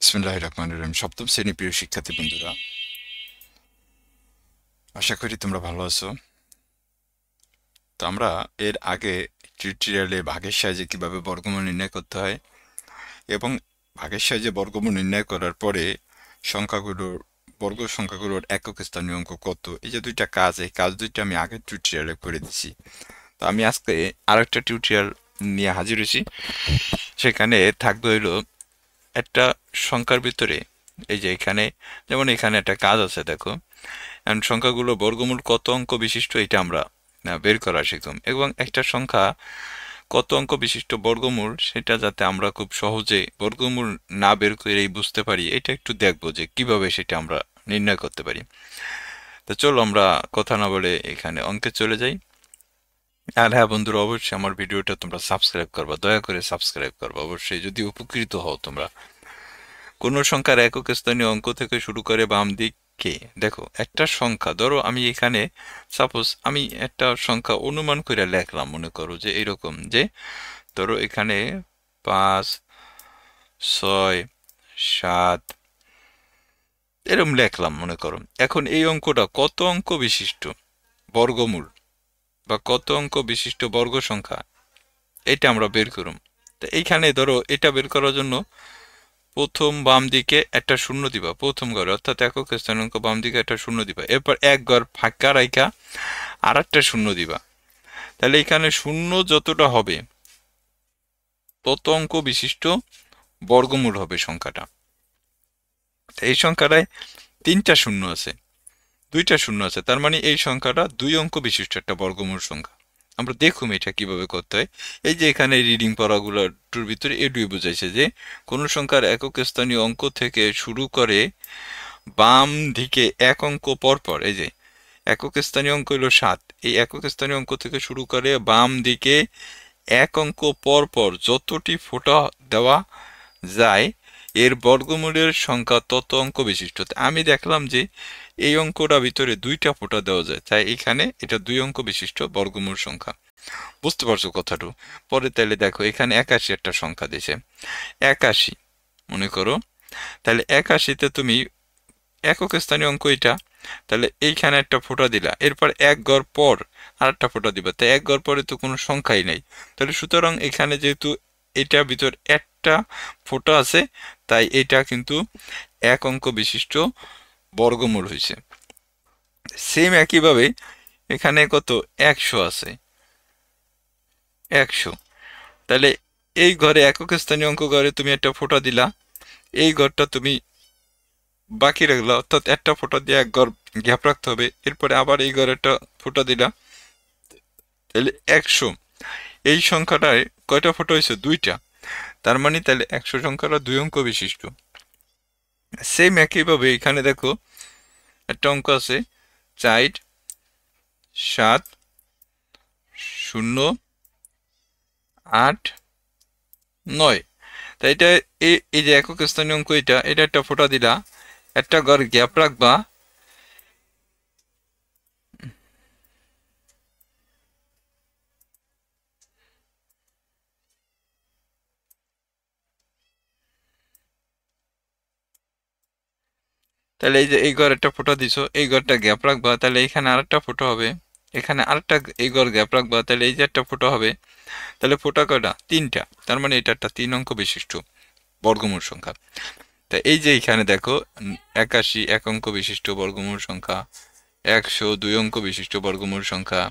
বিসমিল্লাহির রহমানির রহিম। সপ্তম শ্রেণী প্রিয় শিক্ষার্থী বন্ধুরা, আশা করি তোমরা ভালো আছো। তো আমরা এর আগে টিউটোরিয়ালে ভাগের সাহায্যে কিভাবে বর্গমূল নির্ণয় করতে হয় এবং ভাগের সাহায্যে বর্গমূল নির্ণয় করার পরে সংখ্যাগুলোর বর্গ সংখ্যাগুলোর একক স্থানীয় অঙ্ক কত, এই যে দুইটা কাজ, এই কাজ দুইটা আমি আগের টিউটোরিয়ালে করে দিছি। তো আমি আজকে আরেকটা টিউটোরিয়াল নিয়ে হাজির হয়েছি। সেখানে থাকবে হইলো একটা সংখ্যার ভিতরে, এই যে এখানে, যেমন এখানে একটা কাজ আছে, দেখো। এখন সংখ্যাগুলো বর্গমূল কত অঙ্ক বিশিষ্ট এটা আমরা বের করা শিখলাম, এবং একটা সংখ্যা কত অঙ্ক বিশিষ্ট বর্গমূল সেটা যাতে আমরা খুব সহজে বর্গমূল না বের করেই বুঝতে পারি, এটা একটু দেখবো যে কিভাবে সেটা আমরা নির্ণয় করতে পারি। তো চলো আমরা কথা না বলে এখানে অঙ্কে চলে যাই। আর হ্যাঁ বন্ধুরা, অবশ্যই আমার ভিডিওটা তোমরা সাবস্ক্রাইব করবা, দয়া করে সাবস্ক্রাইব করবা অবশ্যই, যদি উপকৃত হও তোমরা। কোনো সংখ্যার একক স্থানীয় অঙ্ক থেকে শুরু করে বাম দিকে দেখো একটা সংখ্যা, ধরো আমি এখানে সাপোজ আমি একটা সংখ্যা অনুমান করে লেখলাম, মনে করো যে এরকম, যে ধরো এখানে 5, 6, 7 এরকম লেখলাম মনে করো। এখন এই অঙ্কটা কত অঙ্ক বিশিষ্ট বর্গমূল বা কত অঙ্ক বিশিষ্ট বর্গ সংখ্যা, এটা আমরা বের করুম। তো এইখানে ধরো এটা বের করার জন্য প্রথম বাম দিকে একটা শূন্য দিবা, প্রথম ঘরে অর্থাৎ একক স্থানাঙ্ক বাম দিকে একটা শূন্য দিবা, এরপর এক ঘর ফাঁকা রাইখা আর একটা শূন্য দিবা। তাহলে এখানে শূন্য যতটা হবে তত অঙ্ক বিশিষ্ট বর্গমূল হবে সংখ্যাটা। এই সংখ্যাটায় তিনটা শূন্য আছে, দুইটা শূন্য আছে, তার মানে এই সংখ্যাটা দুই অঙ্ক বিশিষ্ট একটা বর্গমূল সংখ্যা। আমরা দেখুন এটা কিভাবে করতে হয়। এই যে এখানে রিডিং পড়াগুলোর ভিতরে এটুই বুঝাইছে যে কোনো সংখ্যার একক স্থানীয় অঙ্ক থেকে শুরু করে বাম দিকে এক অঙ্ক পরপর, এই যে একক স্থানীয় অঙ্ক হলো 7, এই একক স্থানীয় অঙ্ক থেকে শুরু করে বাম দিকে এক অঙ্ক পরপর যতটি ফোঁটা দেওয়া যায় এর বর্গমূলের সংখ্যা তত অঙ্ক বিশিষ্ট। আমি দেখলাম যে এই অঙ্কটা ভিতরে দুইটা ফোঁটা দেওয়া যায়, তাই এখানে এটা দুই অঙ্ক বিশিষ্ট বর্গমূল সংখ্যা। বুঝতে পারছো কথাটা? পরে তাহলে দেখো এখানে 81 একটা সংখ্যা দিয়েছে, 81 মনে করো। তাহলে 81তে তুমি একক স্থানীয় অঙ্ক এটা, তাহলে এইখানে একটা ফোঁটা দিলা, এরপর এক ঘর পর আর একটা ফোঁটা দিবা, তাই এক ঘর পরে তো কোনো সংখ্যাই নাই। তাহলে সুতরাং এখানে যেহেতু এটার ভিতর একটা ফোঁটা আছে, তাই এটা কিন্তু এক অঙ্ক বিশিষ্ট বর্গমূল হয়েছে। সেম একইভাবে এখানে কত 100 আছে, 100। তাহলে এই ঘরে একক স্থানীয় অঙ্ক ঘরে তুমি একটা ফোঁটা দিলা, এই ঘরটা তুমি বাকি রাখলা, অর্থাৎ একটা ফোঁটা দিয়ে এক ঘর গ্যাপ রাখতে হবে, এরপরে আবার এই ঘরে একটা ফোঁটা দিলা। তাহলে 100 এই সংখ্যাটায় কয়টা ফোঁটা হয়েছে? দুইটা। তার মানে তাহলে 100 সংখ্যাটা দুই অঙ্ক বিশিষ্ট। সেম একইভাবে এখানে দেখো একটা অঙ্ক আছে 4, 7, 0, 8, 9। তাই এটা এই যে একক স্থানীয় অঙ্ক এটা এটা একটা ফোঁটা দিলা, একটা ঘর গ্যাপ রাখবা, তাহলে এই যে এই ঘর একটা ফোঁটা দিছো, এই ঘরটা গ্যাপ রাখবা, তাহলে এখানে আরেকটা ফোঁটা হবে, এখানে আরেকটা এই ঘর গ্যাপ রাখবা, তাহলে এই যে একটা ফোঁটা হবে। তাহলে ফোঁটা কয়টা? তিনটা। তার মানে এটা একটা তিন অঙ্ক বিশিষ্ট বর্গমূল সংখ্যা। তা এই যে এখানে দেখো 81 এক অঙ্ক বিশিষ্ট বর্গমূল সংখ্যা, 100 দুই অঙ্ক বিশিষ্ট বর্গমূল সংখ্যা,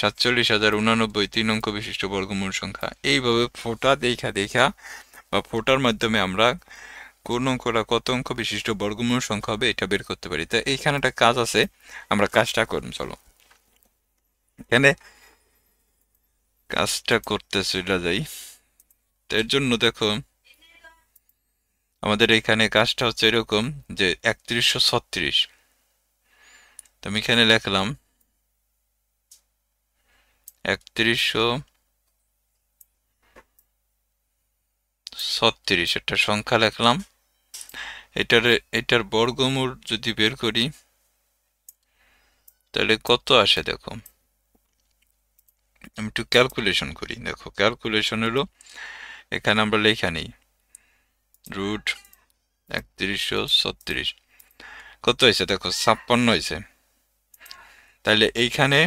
47,089 তিন অঙ্ক বিশিষ্ট বর্গমূল সংখ্যা। এইভাবে ফোঁটা দেখা দেখা বা ফোঁটার মাধ্যমে আমরা কোন অঙ্কটা কত অঙ্ক বিশিষ্ট বর্গমূল সংখ্যা হবে এটা বের করতে পারি। তা এইখানে একটা কাজ আছে, আমরা কাজটা করুন চলো। এখানে কাজটা করতে চলে যাই। তো এর জন্য দেখো আমাদের এখানে কাজটা হচ্ছে এরকম যে 3136। তো আমি এখানে লিখলাম 3136 একটা সংখ্যা লিখলাম। এটার বর্গমূল যদি বের করি তাহলে কত আসে দেখো। আমি একটু ক্যালকুলেশন করি। দেখো ক্যালকুলেশন হলো, এখানে আমরা লেখা নেই √, 3136 কত হয়েছে দেখো 56 হয়েছে। তাহলে এইখানে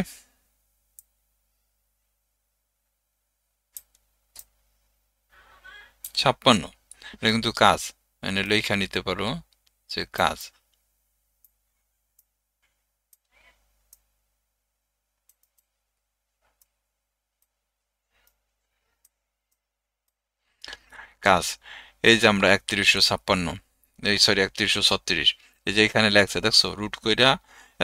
56 এটা কিন্তু কাজ, মানে লেখা নিতে পারো যে কাজ। কাজ এই যে আমরা 3156, এই সরি 3136, এই যে এখানে লেখছে দেখছো রুট কইরা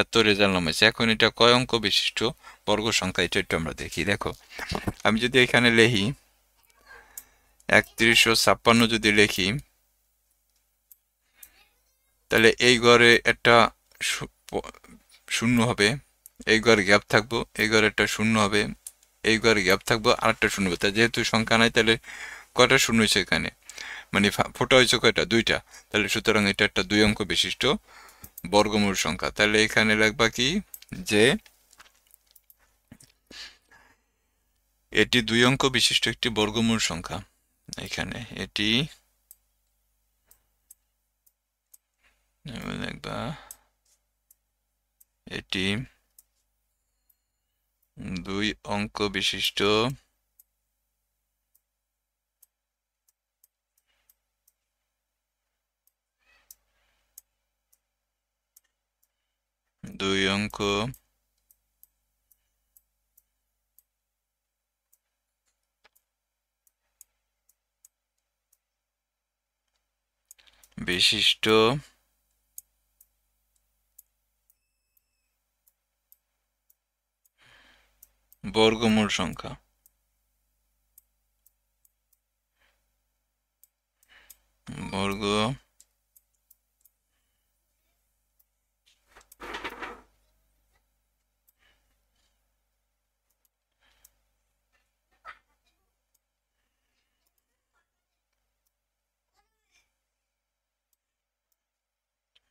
এত রেজাল্ট নামাইছে। এখন এটা কয় অঙ্ক বিশিষ্ট বর্গ সংখ্যা এটা একটু আমরা দেখি। দেখো আমি যদি এখানে লিখি 3156 যদি লিখি, তাহলে এই ঘরে একটা শূন্য হবে, এই ঘরে গ্যাপ থাকবো, এই ঘরে একটা শূন্য হবে, এই ঘরে গ্যাপ থাকবো, আর একটা শূন্য হবে। তা যেহেতু সংখ্যা নাই তাহলে কয়টা শূন্য হয়েছে এখানে, মানে ফোটা হয়েছে কয়টা, দুইটা। তাহলে সুতরাং এটা একটা 2 অঙ্ক বিশিষ্ট বর্গমূল সংখ্যা। তাহলে এখানে লিখবা কি যে এটি 2 অঙ্ক বিশিষ্ট একটি বর্গমূল সংখ্যা। এখানে এটি লিখবা এটি 2 অঙ্ক বিশিষ্ট দুই অঙ্ক বিশিষ্ট বর্গমূল সংখ্যা। বর্গ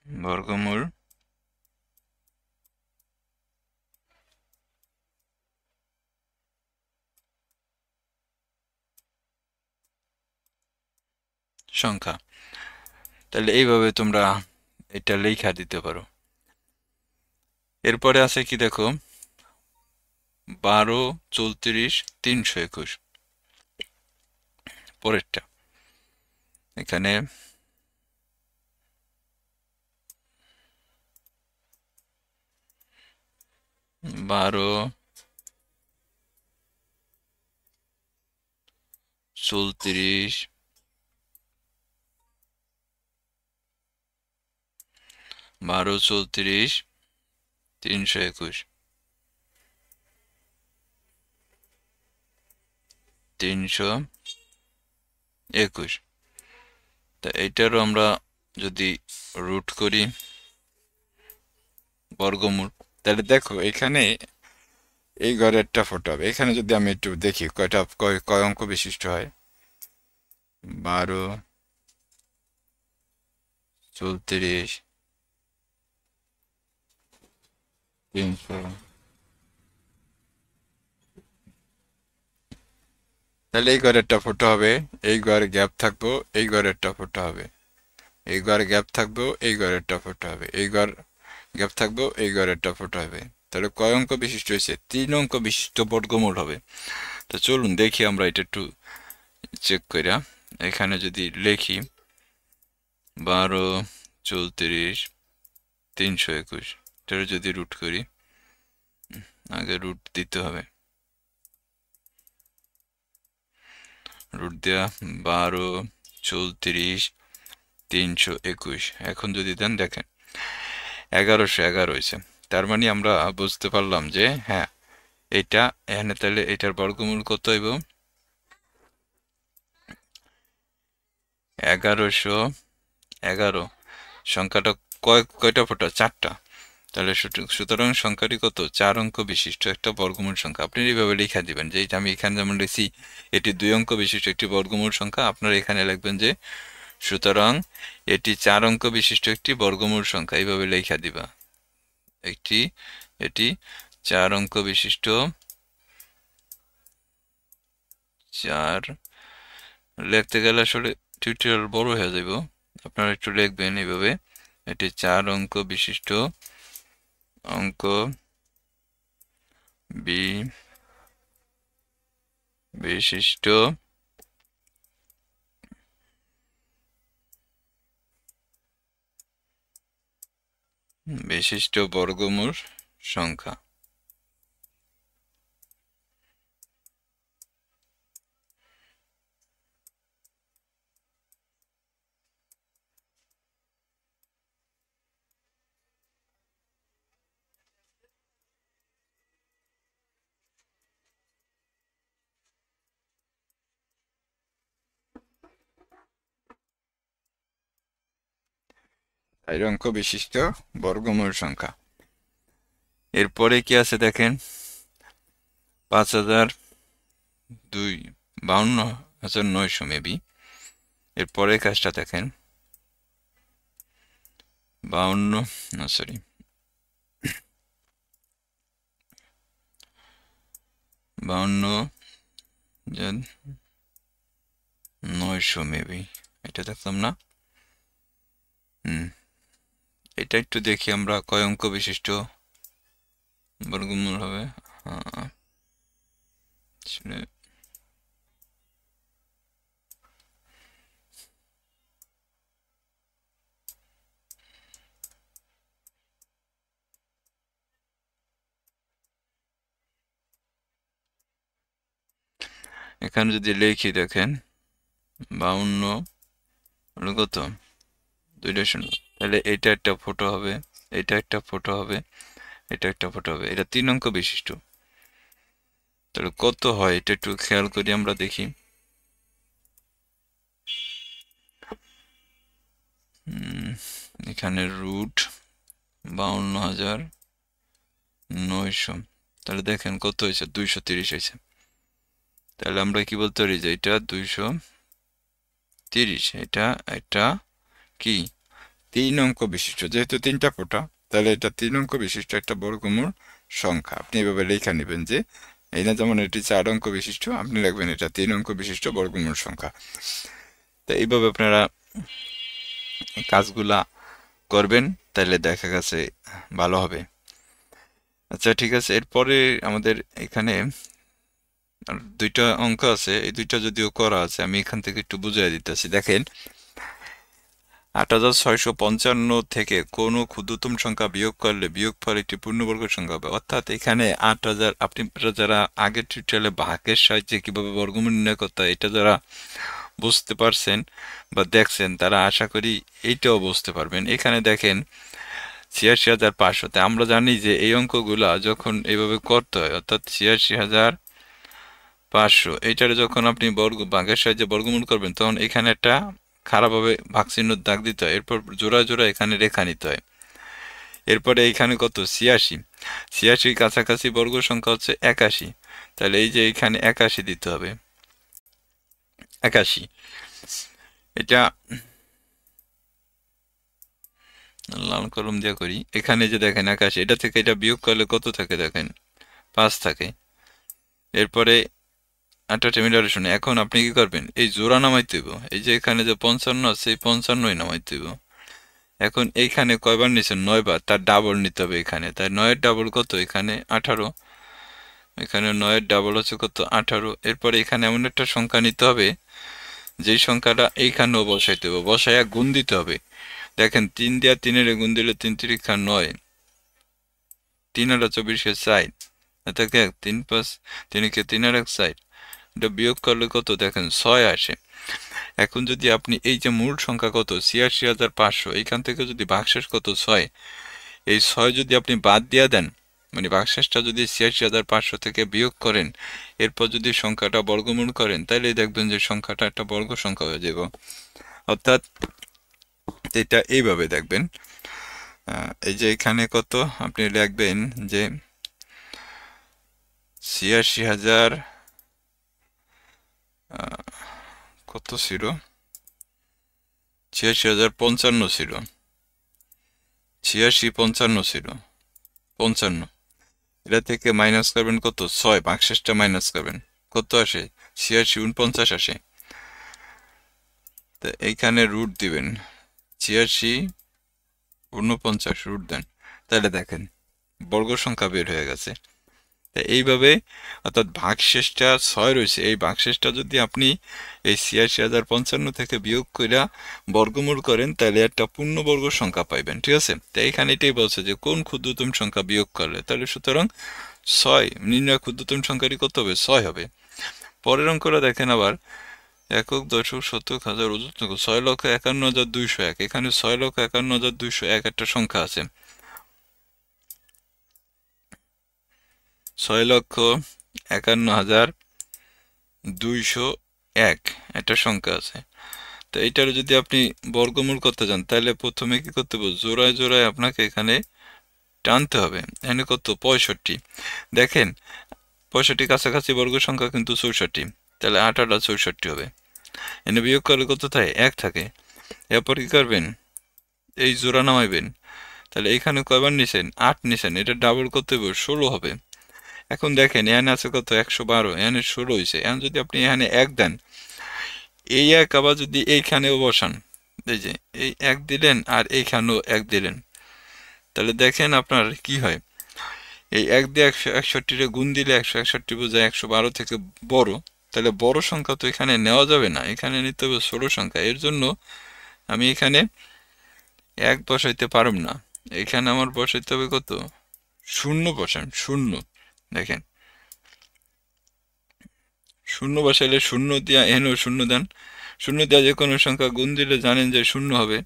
বর্গমূল সংখ্যা। তাহলে এইভাবে তোমরা এটা লেখা দিতে পারো। এরপরে আছে কি দেখো 12 34 321, পরেরটা এখানে 12 34 12 34 321 321। তা এইটারও আমরা যদি রুট করি বর্গমূল, তাহলে দেখো এখানে এই ঘরে একটা ফটো হবে। এখানে যদি আমি একটু দেখি কয়টা কয় অঙ্ক বিশিষ্ট হয়, 12 34 300, তাহলে এই ঘরে একটা ফটো হবে, এই ঘরে গ্যাপ থাকবো, এই ঘরে একটা ফটো হবে, এই ঘরে গ্যাপ থাকবো, এই ঘরে একটা ফটো হবে, এই ঘর গ্যাপ থাকবো, এই ঘরে একটা ফটো হবে। তাহলে কয় অঙ্ক বিশিষ্ট হয়েছে, 3 অঙ্ক বিশিষ্ট বর্গমূল হবে। তো চলুন দেখি আমরা এটা একটু চেক কইরা। এখানে যদি লিখি 12 34 321, এটা যদি রুট করি, আগে রুট দিতে হবে, রুট দেয়া 12 34 321। এখন যদি দেন দেখেন 1111 হয়েছে। তার মানে আমরা বুঝতে পারলাম যে হ্যাঁ এটা এখানে, তাহলে এটার বর্গমূল কত হইব, 1111। সংখ্যাটা কয়টা ফোটা, 4টা। তাহলে সুতরাং সংখ্যাটি কত, 4 অঙ্ক বিশিষ্ট একটা বর্গমূল সংখ্যা। আপনি এইভাবে লিখে দিবেন যে আমি এখানে যেমন লিখছি এটি 2 অঙ্ক বিশিষ্ট একটি বর্গমূল সংখ্যা, আপনারা এখানে লিখবেন যে সুতরাং এটি 4 অঙ্ক বিশিষ্ট একটি বর্গমূল সংখ্যা, এইভাবে লেখা দিবা। এটি 4 অঙ্ক বিশিষ্ট, 4 লিখতে গেলে আসলে টিউটোরিয়াল বড় হয়ে যাবে। আপনারা একটু লিখবেন এইভাবে, এটি 4 অঙ্ক বিশিষ্ট অঙ্ক বি বিশিষ্ট বর্গমূল সংখ্যা। চার অঙ্ক বিশিষ্ট বর্গমূল সংখ্যা। এরপরে কি আছে দেখেন, 52,900 মেবি। এরপরে কাজটা দেখেন, 52,900 মেবি, এটা দেখলাম না। এটা একটু দেখি আমরা, কয় অঙ্ক বিশিষ্ট বর্গমূল হবে। এখানে যদি লিখি দেখেন 52 কত, 2 তাহলে এটা একটা ফটো হবে, এটা একটা ফটো হবে, এটা একটা ফটো হবে। এটা 3 অঙ্ক বিশিষ্ট। তাহলে কত হয় এটা একটু খেয়াল করি, আমরা দেখি। এখানে রুট 52,900, তাহলে দেখেন কত হয়েছে, 230 হয়েছে। তাহলে আমরা কি বলতে পারি যে এটা 230, এটা কি 3 অঙ্ক বিশিষ্ট, যেহেতু 3টা ফোঁটা, তাহলে এটা 3 অঙ্ক বিশিষ্ট একটা বর্গমূল সংখ্যা। আপনি এভাবে লেখা নেবেন যে এই না, যেমন এটি 4 অঙ্ক বিশিষ্ট, আপনি লিখবেন এটা 3 অঙ্ক বিশিষ্ট বর্গমূল সংখ্যা। তো এইভাবে আপনারা কাজগুলা করবেন, তাহলে দেখা গেছে ভালো হবে। আচ্ছা ঠিক আছে, এরপরে আমাদের এখানে আর 2টা অঙ্ক আছে, এই 2টা যদিও করা আছে, আমি এখান থেকে একটু বুঝিয়ে দিতেছি। দেখেন 8,655 থেকে কোনো ক্ষুদ্রতম সংখ্যা বিয়োগ করলে বিয়োগফল একটি পূর্ণবর্গ সংখ্যা হবে। অর্থাৎ এখানে 8,000, আপনি যারা আগের টিউটোরিয়ালে ভাগের সাহায্যে কিভাবে বর্গমূল নির্ণয় করতে হয় এটা যারা বুঝতে পারছেন বা দেখছেন, তারা আশা করি এইটাও বুঝতে পারবেন। এখানে দেখেন 86,500, আমরা জানি যে এই অঙ্কগুলা যখন এইভাবে করতে হয়, অর্থাৎ 86,500 এইটারে যখন আপনি ভাগের সাহায্যে বর্গমূল করবেন, তখন এখানে একটা খারাপভাবে ভাগ চিহ্ন দাগ দিতে হয়, এরপর জোড়া জোড়া এখানে রেখা নিতে হয়। এরপরে এইখানে কত, 86 কাছাকাছি বর্গ সংখ্যা হচ্ছে 81, তাহলে এই যে এখানে 81 দিতে হবে। 81, এটা লাল কলম দিয়ে করি। এখানে যে দেখেন 81, এটা থেকে এটা বিয়োগ করলে কত থাকে দেখেন, 5 থাকে। এরপরে 8টা মিলারে শুনে, এখন আপনি কি করবেন, এই জোড়া নামাইতে হইব। এই যে এখানে যে 55 আছে, এই 55ই নামাইতে হইব। এখন এইখানে কয়বার নিছেন, 9 বার, তার ডাবল নিতে হবে এখানে। তাই 9-এর ডাবল কত, এখানে 18, এখানে 9-এর ডাবল হচ্ছে কত, 18। এরপরে এখানে এমন একটা সংখ্যা নিতে হবে যেই সংখ্যাটা এইখানেও বসাইতে হবে, বসাইয়া গুণ দিতে হবে। দেখেন 3 দিয়া 3-এর গুণ দিলে 3 3 9, 3 আর 24 60, এটাকে 3 5 3 কে 3 আর 1 60, এটা বিয়োগ করলে কত দেখেন 6 আসে। এখন যদি আপনি এই যে মূল সংখ্যা কত 86,500, এইখান থেকে যদি ভাগশেষ কত 6, এই 6 যদি আপনি বাদ দিয়ে দেন, মানে ভাগশেষটা যদি 86,500 থেকে বিয়োগ করেন, এরপর যদি সংখ্যাটা বর্গমূল করেন, তাহলে দেখবেন যে সংখ্যাটা একটা বর্গ সংখ্যা হয়ে যাবে। অর্থাৎ এটা এইভাবে দেখবেন, এই যে এখানে কত আপনি লিখবেন যে 86,000 কত ছিল, 86,055 ছিল, 86,55 ছিল, 55, এটা থেকে মাইনাস করবেন কত 6, ভাগশেষটা মাইনাস করবেন, কত আসে 86 49 আসে। তো এইখানে রুট দিবেন, 86 49 রুট দেন, তাহলে দেখেন বর্গ সংখ্যা বের হয়ে গেছে। এইভাবে অর্থাৎ ভাগশেষটা 6 রয়েছে, এই ভাগশেষটা যদি আপনি এই 86,055 থেকে বিয়োগ করে বর্গমূল করেন তাহলে একটা পূর্ণবর্গ সংখ্যা পাইবেন, ঠিক আছে। তো এখানে এটাই বলছে যে কোন ক্ষুদ্রতম সংখ্যা বিয়োগ করলে, তাহলে সুতরাং 6 নির্ণয় ক্ষুদ্রতম সংখ্যাটি কত হবে, 6 হবে। পরের অঙ্কটা দেখেন আবার, একক দশক শতক হাজার অযুতক 6,51,201, এখানে 6,51,201 একটা সংখ্যা আছে, 6,51,201 একটা সংখ্যা আছে। তো এইটার যদি আপনি বর্গমূল করতে যান তাহলে প্রথমে কি করতে হবে, জোড়ায় জোড়ায় আপনাকে এখানে টানতে হবে। এখানে কত, 65। দেখেন 65 কাছাকাছি বর্গ সংখ্যা কিন্তু 64, তাহলে 8 8 64 হবে। এনে বিয়োগ করলে কত থাকে, 1 থাকে। এরপর কি করবেন, এই জোড়া নামাইবেন, তাহলে এখানে কয়বার নিছেন, 8 নিছেন, এটা ডাবল করতে হবে, 16 হবে। এখন দেখেন এখানে আছে কত, 112, এখানে 16 হয়েছে। এখন যদি আপনি এখানে 1 দেন, এই 1 আবার যদি এইখানেও বসান, এই যে এই 1 দিলেন আর এইখানেও 1 দিলেন, তাহলে দেখেন আপনার কি হয়, এই 1 দিয়ে 161 গুণ দিলে 161 বোঝায় 112 থেকে বড়, তাহলে বড় সংখ্যা তো এখানে নেওয়া যাবে না, এখানে নিতে হবে ছোট সংখ্যা। এর জন্য আমি এখানে 1 বসাইতে পারব না, এখানে আমার বসাইতে হবে কত, 0 বসান, 0। দেখেন 0 বসাইলে 0 দিয়া এখানেও 0 দেন, 0 দিয়া যে কোনো সংখ্যা গুণ দিলে জানেন যে 0 হবে।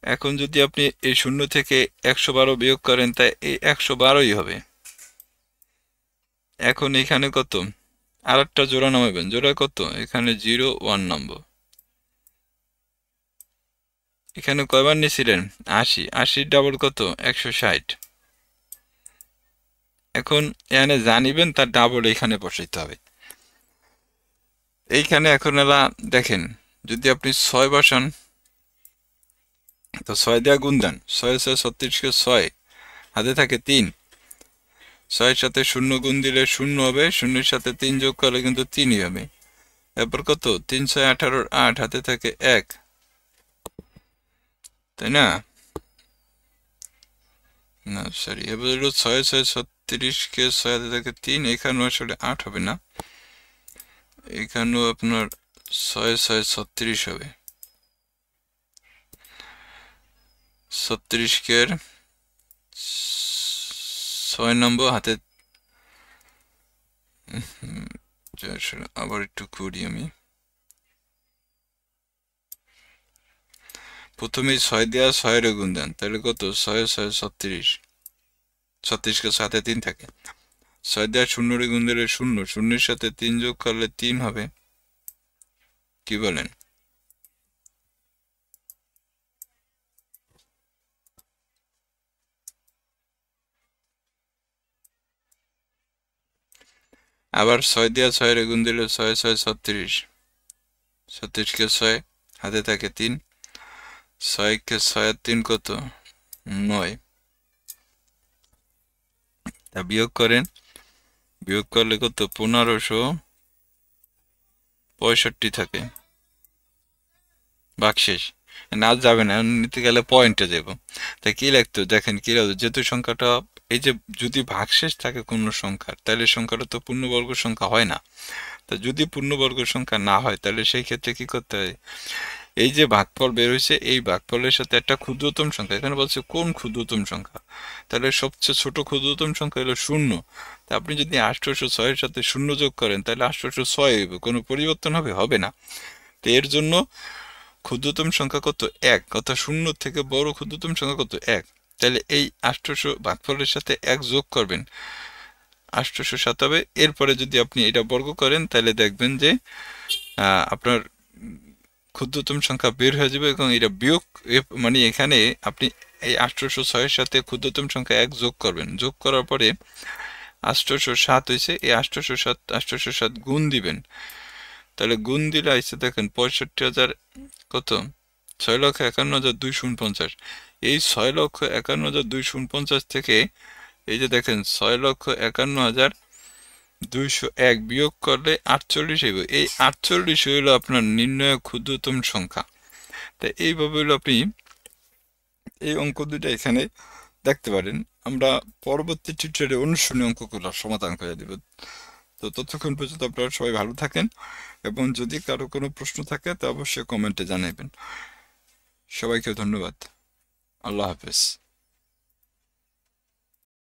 এখন যদি আপনি এই 0 থেকে 112 বিয়োগ করেন তাই এই 112ই হবে। এখন এখানে কত, আর একটা জোড়া নামাবেন, জোড়া কত, এখানে 0 1 নামবো। এখানে কয়বার নিয়েছিলেন, 80, 80 ডাবল কত, 160। এখন এখানে জানিবেন তার ডাবল এখানে বসাইতে হবে। এইখানে এখন এলা দেখেন, যদি আপনি 6 বসান তো 6 দিয়ে গুণ দেন, 6 6 36 কে 6 হাতে থাকে 3, 6 সাথে 0 গুণ দিলে 0 হবে, 0 সাথে 3 যোগ করলে কিন্তু 3ই হবে। এরপর কত, 3 6 18 8 হাতে থাকে 1, তাই না, না সরি, এবার হলো 6 6 36 কে 6 হাতে থাকে 3, এখানেও আসলে 8 হবে না, এখানেও আপনার 6 6 36 হবে। 36 কে 6 নম্বর হাতে, আবার একটু করি আমি, প্রথমে 6 দেওয়া 6 এর গুণ দেন, তাহলে কত, 6 6 36, 36 কে সাথে 3 থাকে, 6 দেওয়া 0 এর গুণ দিলে 0, 0 এর সাথে 3 যোগ করলে 3 হবে, কি বলেন। আবার 6 দেওয়া 6 এর গুণ দিলে 6 6 36, 36 কে 6 হাতে থাকে 3, 6 কে 6 আর 3 কত, 9। তা বিয়োগ করেন, বিয়োগ করলে কত, 1565 থাকে, ভাগশেষ না যাবে না, নিতে গেলে পয়েন্টে যাব। তাই কি লিখতো, দেখেন কি লিখতো, যেহেতু সংখ্যাটা এই যে যদি ভাগশেষ থাকে কোনো সংখ্যার, তাহলে সংখ্যাটা তো পূর্ণবর্গ সংখ্যা হয় না। তা যদি পূর্ণবর্গ সংখ্যা না হয় তাহলে সেই ক্ষেত্রে কি করতে হয়, এই যে ভাগফল বের হয়েছে এই ভাগফলের সাথে একটা ক্ষুদ্রতম সংখ্যা, এখানে বলছে কোন ক্ষুদ্রতম সংখ্যা, তাহলে সবচেয়ে ছোট ক্ষুদ্রতম সংখ্যা হলো 0। তা আপনি যদি 806 এর সাথে 0 যোগ করেন তাহলে 806 হবে, কোনো পরিবর্তন হবে, হবে না। তো এর জন্য ক্ষুদ্রতম সংখ্যা কত, 1, অর্থাৎ 0 থেকে বড় ক্ষুদ্রতম সংখ্যা কত, 1। তাহলে এই 800 ভাগফলের সাথে 1 যোগ করবেন, 807 হবে। এরপরে যদি আপনি এটা বর্গ করেন তাহলে দেখবেন যে আপনার ক্ষুদ্রতম সংখ্যা বের হয়ে যাবে, এবং এটা বিয়োগ মানে এখানে আপনি এই 806 এর সাথে ক্ষুদ্রতম সংখ্যা 1 যোগ করবেন, যোগ করার পরে 807 হয়েছে, এই 807 গুণ দিবেন, তাহলে গুণ দিলে আইসে দেখেন 65,000 কত, 6,51,249। এই 6,51,249 থেকে এই যে দেখেন 6,51,201 বিয়োগ করলে 48 হইব, এই 48 হইল আপনার নির্ণয় ক্ষুদ্রতম সংখ্যা। তো এইভাবে হলো আপনি এই অঙ্ক দুইটা এখানে দেখতে পারেন। আমরা পরবর্তী টিউটোরিয়ালে অনুশীলনী অঙ্কগুলো সমাধান করে দেব। তো ততক্ষণ পর্যন্ত আপনারা সবাই ভালো থাকেন, এবং যদি কারো কোনো প্রশ্ন থাকে তা অবশ্যই কমেন্টে জানাবেন। সবাইকে ধন্যবাদ। আল্লাহ হাফেজ।